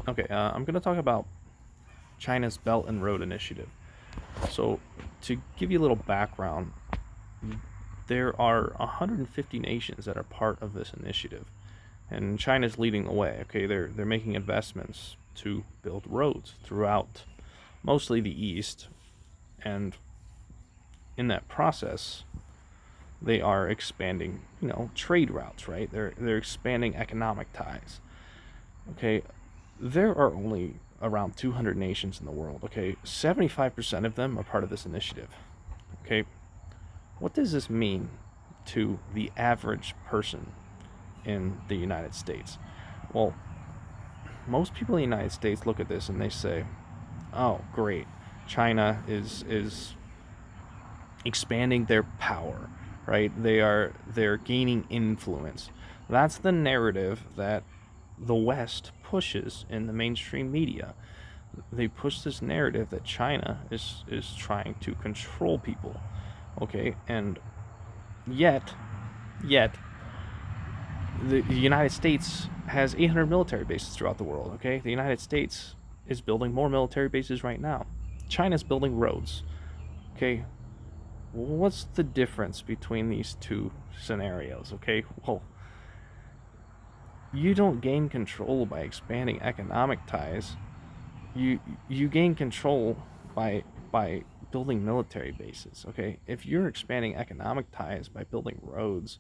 Okay, I'm going to talk about China's Belt and Road Initiative. So, to give you a little background, there are 150 nations that are part of this initiative, and China's leading the way. Okay, they're making investments to build roads throughout mostly the East, and in that process, they are expanding, trade routes. Right? They're expanding economic ties. Okay, there are only around 200 nations in the world. Okay, 75% of them are part of this initiative. Okay, what does this mean to the average person in the United States? Well, most people in the United States look at this and they say, "Oh, great, China is expanding their power, right? They're gaining influence." That's the narrative that the West pushes in the mainstream media. They push this narrative that China is trying to control people. Okay, and yet the United States has 800 military bases throughout the world. Okay, the United States is building more military bases right now. China's building roads. Okay, what's the difference between these two scenarios? Okay, well, you don't gain control by expanding economic ties. You gain control by building military bases. Okay, if you're expanding economic ties by building roads,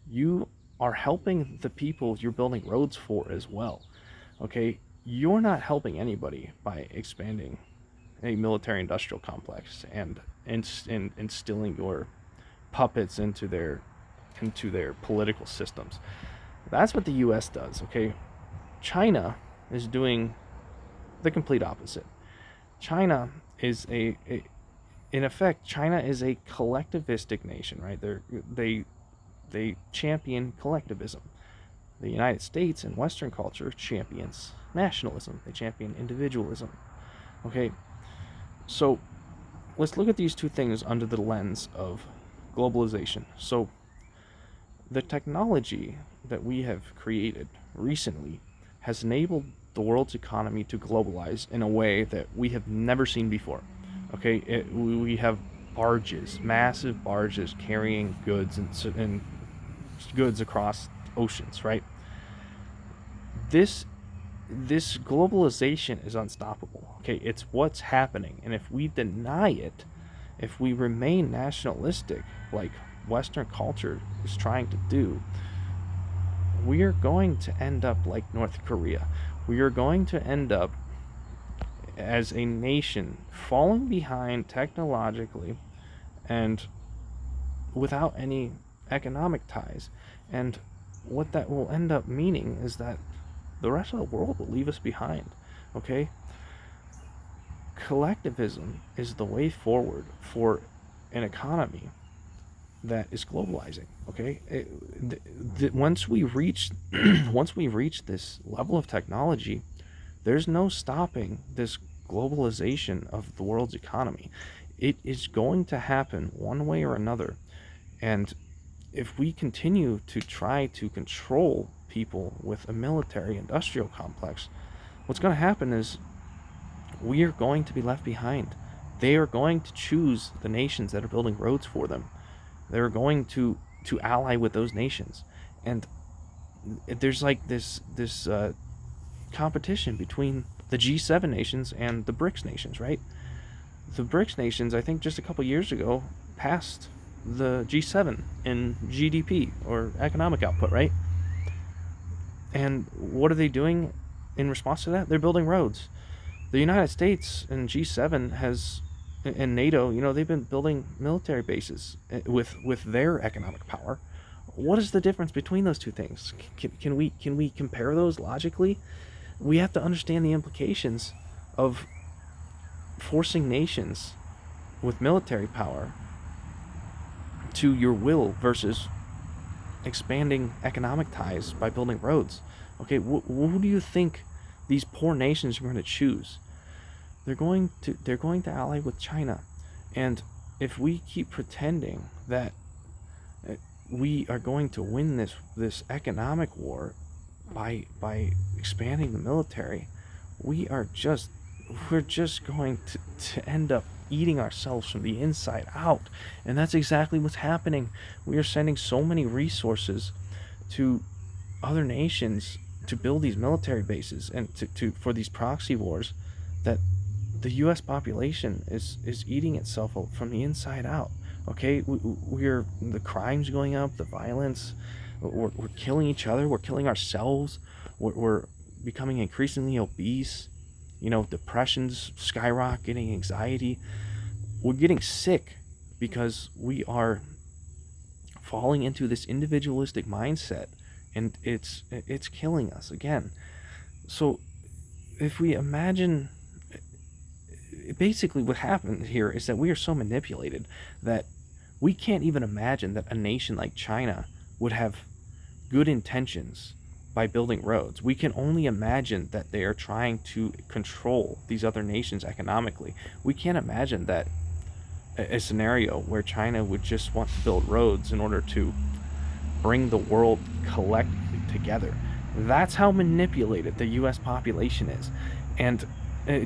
you are helping the people you're building roads for as well. Okay, you're not helping anybody by expanding a military industrial complex and instilling your puppets into their political systems. That's what the US does. Okay, China is doing the complete opposite. China is in effect, China is a collectivistic nation, right? They champion collectivism. The United States and Western culture champions nationalism. They champion individualism. Okay, so let's look at these two things under the lens of globalization. So the technology that we have created recently has enabled the world's economy to globalize in a way that we have never seen before. Okay, we have barges, massive barges carrying goods and goods across oceans. Right. This globalization is unstoppable. Okay, it's what's happening, and if we deny it, if we remain nationalistic, like Western culture is trying to do, we are going to end up like North Korea. We are going to end up as a nation falling behind technologically and without any economic ties. And what that will end up meaning is that the rest of the world will leave us behind. Okay? Collectivism is the way forward for an economy that is globalizing. Okay, once we reach once we reach this level of technology, there's no stopping this globalization of the world's economy. It is going to happen one way or another, and if we continue to try to control people with a military industrial complex, what's going to happen is we are going to be left behind. They are going to choose the nations that are building roads for them. They're going to ally with those nations, and there's like this competition between the G7 nations and the BRICS nations, right? The BRICS nations, I think, just a couple years ago, passed the G7 in GDP or economic output, right? And what are they doing in response to that? They're building roads. The United States and G7 has and NATO, they've been building military bases with their economic power. What is the difference between those two things? Can we compare those logically? We have to understand the implications of forcing nations with military power to your will versus expanding economic ties by building roads. Okay, who do you think these poor nations are going to choose? They're going to ally with China, and if we keep pretending that we are going to win this economic war by expanding the military, we're just going to end up eating ourselves from the inside out. And that's exactly what's happening. We are sending so many resources to other nations to build these military bases and to for these proxy wars, that the US population is eating itself from the inside out. Okay, we're the crimes going up, the violence, we're killing each other, we're killing ourselves, we're becoming increasingly obese, depression's skyrocketing, anxiety. We're getting sick because we are falling into this individualistic mindset, and it's killing us again. So if we imagine, basically what happened here is that we are so manipulated that we can't even imagine that a nation like China would have good intentions by building roads. We can only imagine that they are trying to control these other nations economically. We can't imagine that a scenario where China would just want to build roads in order to bring the world collectively together. That's how manipulated the US population is. And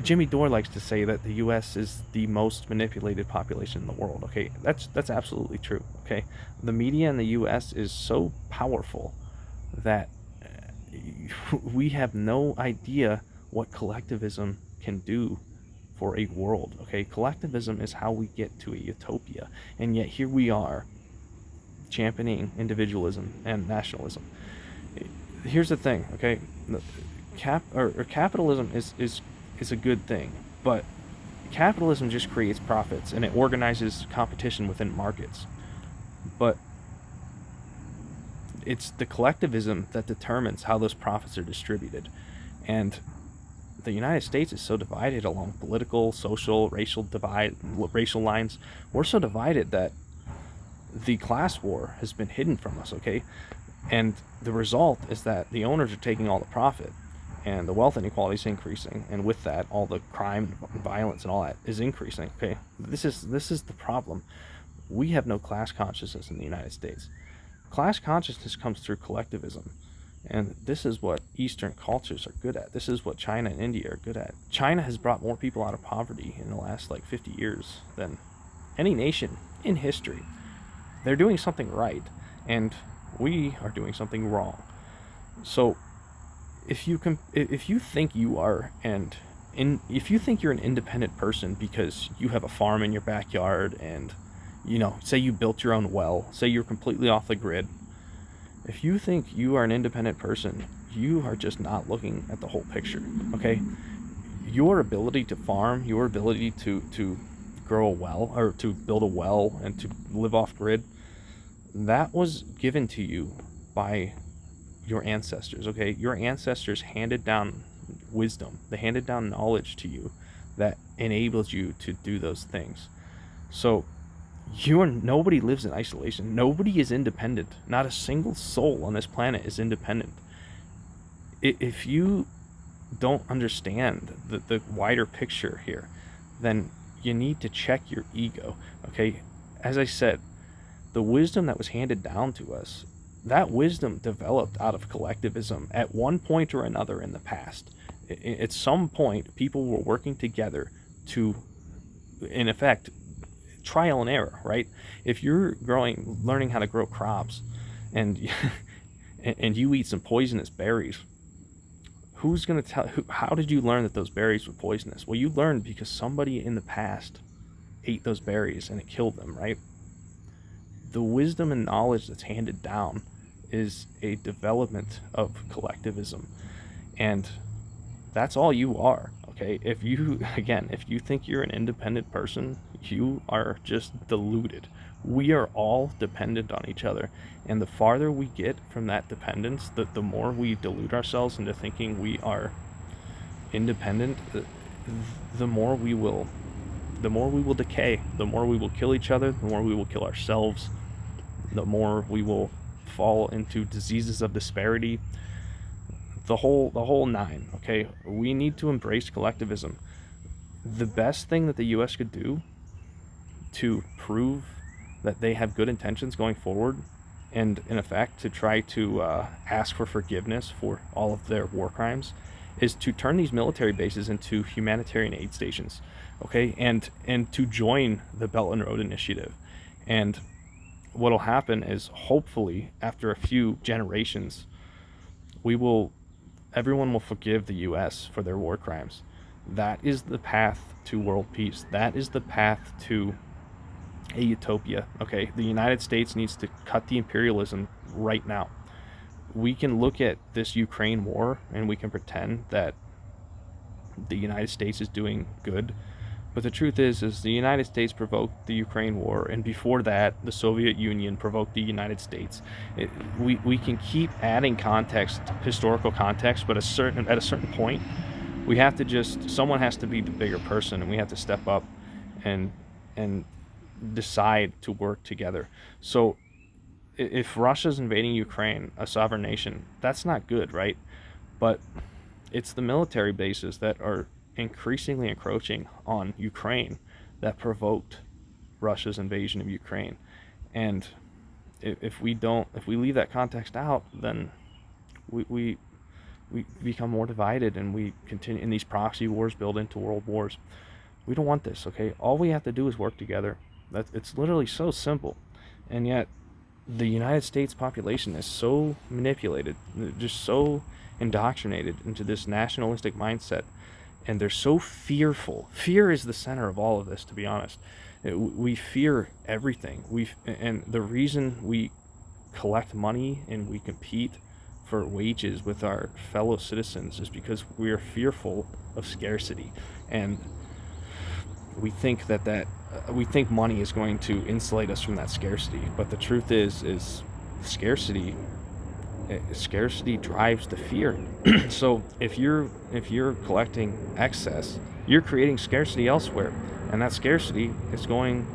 Jimmy Dore likes to say that the U.S. is the most manipulated population in the world. Okay, that's absolutely true. Okay, the media in the U.S. is so powerful that we have no idea what collectivism can do for a world. Okay, collectivism is how we get to a utopia, and yet here we are championing individualism and nationalism. Here's the thing. Okay, capitalism is a good thing, but capitalism just creates profits and it organizes competition within markets. But it's the collectivism that determines how those profits are distributed. And the United States is so divided along political, social, racial lines. We're so divided that the class war has been hidden from us, okay? And the result is that the owners are taking all the profit, and the wealth inequality is increasing, and with that, all the crime and violence and all that is increasing. Okay, this is the problem. We have no class consciousness in the United States. Class consciousness comes through collectivism, and this is what Eastern cultures are good at. This is what China and India are good at. China has brought more people out of poverty in the last 50 years than any nation in history. They're doing something right, and we are doing something wrong. So if you think you're an independent person because you have a farm in your backyard and say you built your own well, say you're completely off the grid, if you think you are an independent person, you are just not looking at the whole picture. Okay, your ability to farm, your ability to grow a well or to build a well and to live off grid, that was given to you by your ancestors. Okay, your ancestors handed down wisdom, they handed down knowledge to you that enables you to do those things. So nobody lives in isolation. Nobody is independent. Not a single soul on this planet is independent. If you don't understand the wider picture here, then you need to check your ego. Okay, as I said, the wisdom that was handed down to us, that wisdom developed out of collectivism at one point or another in the past. At some point, people were working together to, in effect, trial and error, right? If you're learning how to grow crops, and and you eat some poisonous berries, who's going to tell? How did you learn that those berries were poisonous? Well, you learned because somebody in the past ate those berries and it killed them, right? The wisdom and knowledge that's handed down is a development of collectivism, and that's all you are. Okay, if you think you're an independent person, you are just deluded. We are all dependent on each other, and the farther we get from that dependence, the more we delude ourselves into thinking we are independent, the more we will decay, the more we will kill each other, the more we will kill ourselves, the more we will fall into diseases of disparity, the whole nine. Okay, we need to embrace collectivism. The best thing that the US could do to prove that they have good intentions going forward, and in effect to try to ask for forgiveness for all of their war crimes, is to turn these military bases into humanitarian aid stations, okay, and to join the Belt and Road Initiative. And what'll happen is, hopefully after a few generations, everyone will forgive the US for their war crimes. That is the path to world peace. That is the path to a utopia. Okay, the United States needs to cut the imperialism right now. We can look at this Ukraine war and we can pretend that the United States is doing good, but the truth is the United States provoked the Ukraine war, and before that, the Soviet Union provoked the United States. We can keep adding context, historical context, but at a certain point, someone has to be the bigger person, and we have to step up and decide to work together. So if Russia's invading Ukraine, a sovereign nation, that's not good, right? But it's the military bases that are increasingly encroaching on Ukraine that provoked Russia's invasion of Ukraine. And if we leave that context out, then we become more divided, and we continue, and these proxy wars build into world wars. We don't want this, okay? All we have to do is work together. It's literally so simple. And yet the United States population is so manipulated, just so indoctrinated into this nationalistic mindset, and they're so fearful. Fear is the center of all of this, to be honest. We fear everything. And the reason we collect money and we compete for wages with our fellow citizens is because we are fearful of scarcity, and we think we think money is going to insulate us from that scarcity. But the truth is scarcity drives the fear. So if you're collecting excess, you're creating scarcity elsewhere, and that scarcity is going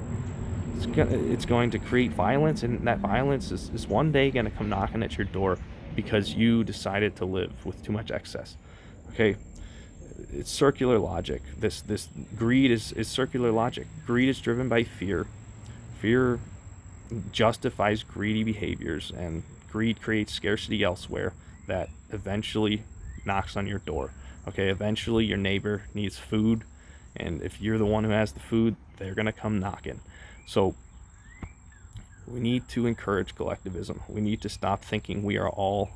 to create violence, and that violence is one day going to come knocking at your door because you decided to live with too much excess. Okay, it's circular logic. This greed is circular logic. Greed is driven by fear. Fear justifies greedy behaviors, and greed creates scarcity elsewhere that eventually knocks on your door. Okay, eventually your neighbor needs food, and if you're the one who has the food, they're gonna come knocking. So we need to encourage collectivism. We need to stop thinking we are all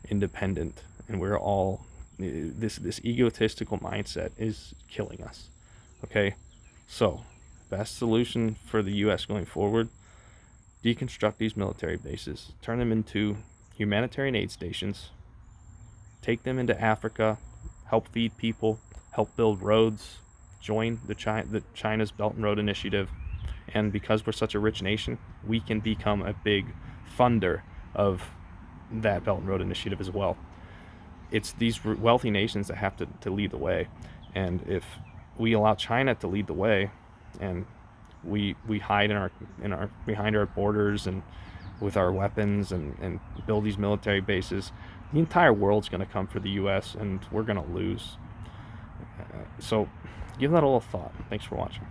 independent and we're all this egotistical mindset is killing us. Okay, so best solution for the US going forward: deconstruct these military bases, turn them into humanitarian aid stations, take them into Africa, help feed people, help build roads, join China's Belt and Road Initiative. And because we're such a rich nation, we can become a big funder of that Belt and Road Initiative as well. It's these wealthy nations that have to lead the way. And if we allow China to lead the way, and we hide behind our borders and with our weapons and build these military bases, the entire world's going to come for the US, and we're going to lose. So give that a little thought. Thanks for watching.